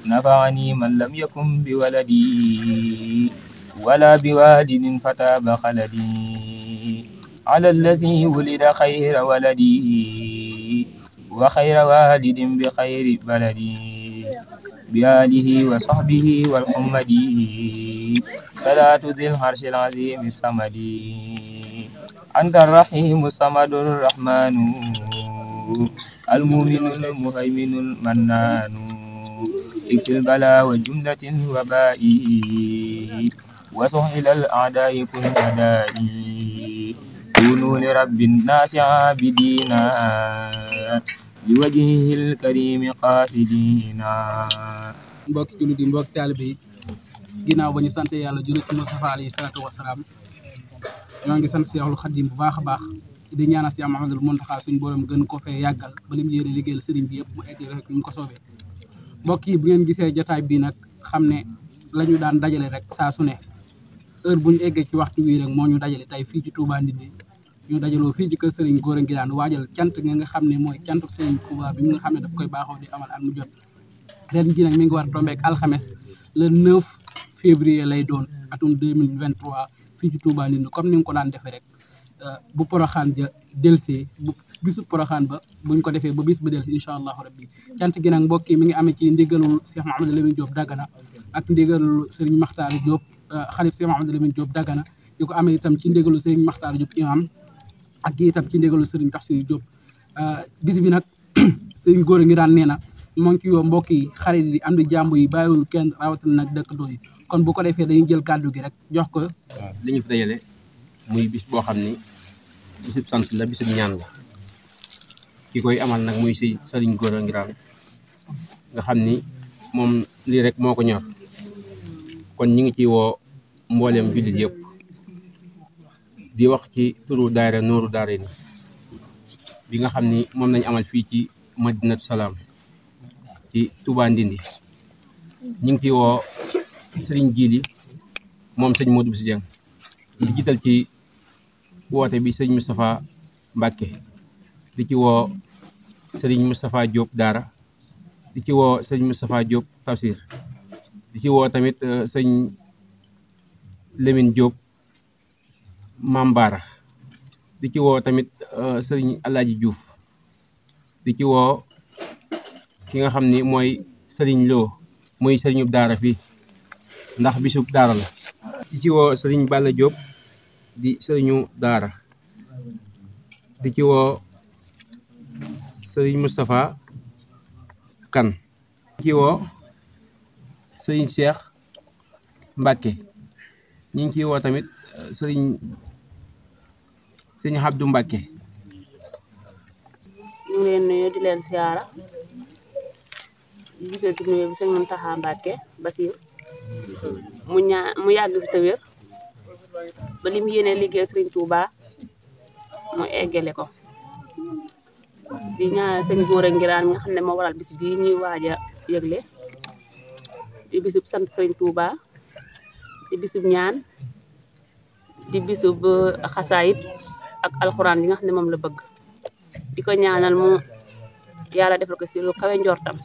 نفعني من لم يكن بولدي ولا بوالد فتاب خلدي على الذي ولد خير ولدي وخير والد بخير بلدي بآله وصحبه والحمدي صلاة ذي العرش العظيم الصمد أنت الرحيم الصمد الرحمن المؤمن المهيمن المنان اكفي البلاء وجملة الوباء وسهل الأعداء كل داء كونوا لرب الناس عابدين لوجهه الكريم قاصدين. mbokki jullit yi mbokki taalibe yi ginnaaw ba ñu sant yàlla jullit ci Mustafa alayhi salaatu wasalaam ñoo ngi sant Seexul Xadiim bu baax a baax di ñaanal Seex Muhammadul Muntaxa suñu borom gën ko fee yàggal ba lim yéene liggéeyal sëriñ bi yëpp mu egg rek ñu ko soobee. mbokk yi bu ngeen gisee jotaay bii nag xam ne la ñu daan dajale rek saa su ne heure bu ñu eggee ci waxtu wii rek moo ñu dajale tey fii ci Touba Ndindi ñu dajaloo fii ci kër Serigne Gora Nguirane waajal cant nga xam ne mooy cantu Serigne Touba bi nga xam ne daf koy baaxoo di amal at mu jot. ren ji nag mi ngi war a tombeek alxames le 9 février lay doon atum 2023 fii ci Touba Ndindi comme ni nga ko daan defee rek bu poroxaan ja delsee bu bisu poroxaan ba buñ ko defee ba bis ba delsi incha allahu rabbi cant gi nag mbokk yi mi ngi amee ci ndigalul Cheikh Mouhamadou Lamine Diop Dagana ak ndigalul Serigne Makhtar Diop xalif Cheikh Mouhamadou Lamine Diop Dagana di ko amee itam ci ndigalul Serigne Makhtar Diop imam ak itam ci ndigalul Serigne Tafsir Diop bis bi nag Serigne Gora Nguirane nee na moo ngi ci yoo mbokk yi xarit yi am di jàmb yi bàyyiwul kenn rawatina nag dëkk doo yi kon bu ko defee dañuy jël kàddu gi rek jox ko. waaw li ñu fi dajale muy bis boo xam ni bisub sant la bisub ñaan la ki koy amal nag muy si Serigne Gora Nguirane nga xam ni moom lii rek moo ko ñor kon ñi ngi ci woo mbooleem jullit yëpp di wax ci turu daayira Nooru Daarayni bi nga xam ni moom lañ amal fii ci Madinatu Salaam ci Touba Ndindi ñu ngi ci woo Serigne Djili moom sëñ Modou Bousso Dieng di jiital ci woote bi sëñ Moustapha Mbacke di ci woo Serigne Moustapha Diop Daara di ci woo sëñ Moustapha Diop Tafsir di ci woo tamit sëñ Lamine Diop Mambara di ci woo tamit sëñ Alaaji Diouf di ci woo ki nga xam ni mooy Serigne Lo muy Serigne Daara fii ndax bisub Daara la di ci woo Serigne Balla Diop di Serigne Daara di ci woo Serigne Moustapha Kane di ci woo Serigne Cheikh Mbacke ñu ngi ciy woo tamit Serigne Abdou Mbacke. ñu ngi leen nuyu di leen siyaara di jiital ci nuyu bi sëñ Mountakha Mbacke Bassir mu yàgg fi te wér ba lim yéene liggéey Serigne Touba mu eggale ko di ñaanal sëñ Gora Nguirane mi nga xam ne moo waral bis bii ñuy waaj a yëgle di bisub sant Serigne Touba di bisub ñaan di bisub xasaayit ak alxuraan yi nga xam ne moom la bëgg di ko ñaanal mu yàlla defal ko si lu kawe njortam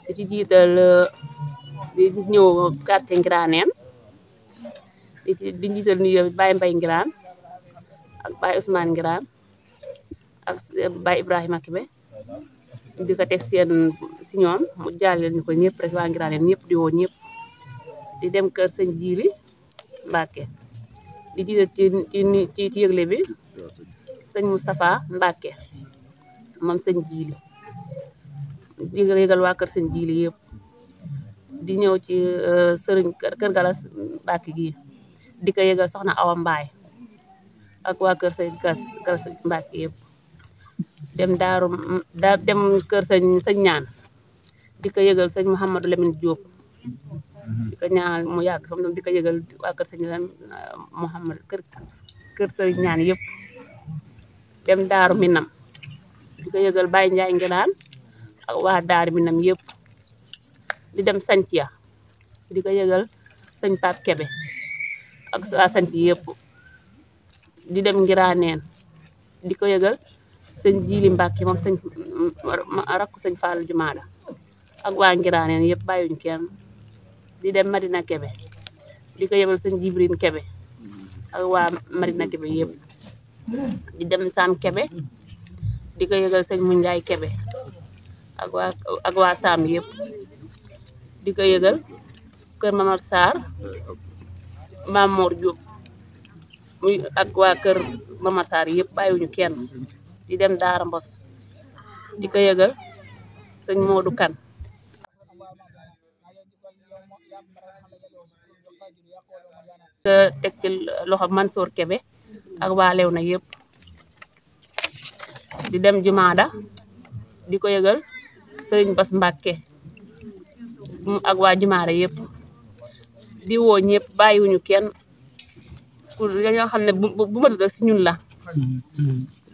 di ci jiital di ñëw quartier Nguiraneen di jiital nuyu Baye Mbaye Nguirane ak Baye Ousmane Nguirane ak Baye Ibrahima Kebe di ko teg seen si ñoom mu jàllale ñu ko ñëpp rek waa Nguiraneen ñëpp di woo ñëpp di dem kër sëñ Djili Mbacke di jiital ci yëgle bi sëñ Moustapha Mbacke moom sëñ Djili di yëgal waa kër sëñ Djili yëpp di ñëw ci sëriñ kër Galas Mbacke gi di ko yëgal soxna Awa Mbaye ak waa kër sëñ Galas Mbacke yëpp dem kër sëñ ñaan di ko yëgal sëñ Mouhamadou Lamine Diop di ko ñaanal mu yàgg xam di ko yëgal waa kër sëñ Mouhamad kër sëñ ñaan yëpp dem Daaru Minam di ko yëgal Baye Ndiaye Nguirane ak waa Daaru Minam yëpp di dem Santhia di ko yëgal sëñ Pape Kebe ak waa Santhia yëpp di dem Nguiraneen di ko yëgal sëñ Djili Mbacke moom sëñ rakku sëñ Fallou Jumaada ak waa Ngiraaneen yëpp bàyyuñ kenn di dem Madina Kebe di ko yëgal sëñ Jibril Kebe ak waa Madina Kebe yëpp di dem Sam Kebe di ko yëgal sëñ Munjaay Kebe ak waa Sam yëpp di ko yëgal kër Mamar Sarr Mamor Diop muy ak waa kër Mamar Sarr yëpp bàyyiwuñu kenn di dem Daara Mbos di ko yëgal sëñ Modou Kan teg ci loxo Mansour Kebe ak waa Léona yëpp di dem Jumaada di ko yëgal sëriñ Bas Mbàkke ak waa Jumaada yëpp di woo ñëpp bàyyiwuñu kenn pour dañoo xam ne bu ma tudd si ñun la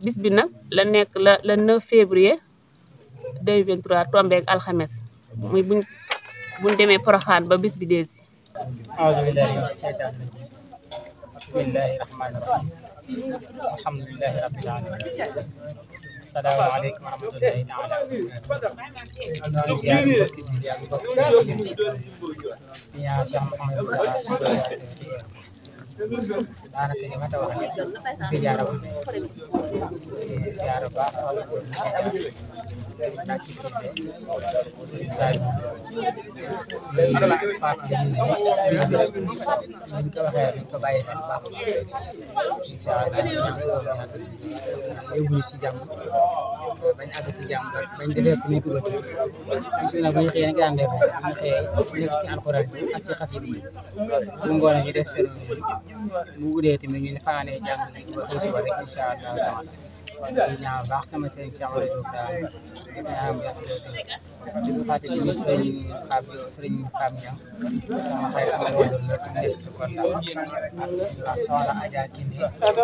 bis bi nag la nekk le 9 février 2023 tombeek alxames muy buñ demee Poroxaan ba bis bi deesi أعوذ بالله من الشيطان الرجيم بسم الله الرحمن الرحيم الحمد لله رب العالمين السلام عليكم ورحمة الله تعالى daanaka li ma ta wax di jaaraw di siyaara baax soxna ko ci takki Cissé ci saari faat ñu ko waxee ñu ko bàyyi xel baax insha Allah yóbbu ci jàmm bañ àgg si jàmm bañ defee ko ni ko bëgg bismillah bu ñu xëyee nag daan def am xëy nekk ci alxuraan ak ci xasida yi bu ngoon ñu def seen mu guddee tamit ñu ne faanee jàng ba xëy suba rek incha allah taala di ñaan baax sama sëriñ Cheikh Oumar Diop daal di ñaan yàgg di ko fàtte tamit sëriñ Fam Niang sama xarit sama wóor la nekk ci kontaan ak soxna Adja Kine soxna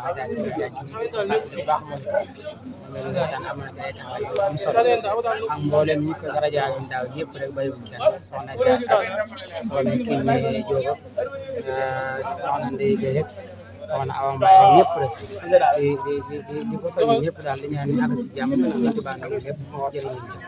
Adja Kine bu baax moom ndeysaan am na ay taxawaay am solo ak mboolem ñi ko dara jaaroon daaw yëpp rek bàyyiwuñ kenn soxna Dia soxna Kine Diop soxna Ndeye Gueye soxna Awa Mbaye ñëpp rek di ko soññ ñëpp daal di ñaan ñu àgg si jàmm ñu ci bànn lépp jërë ngeen jëf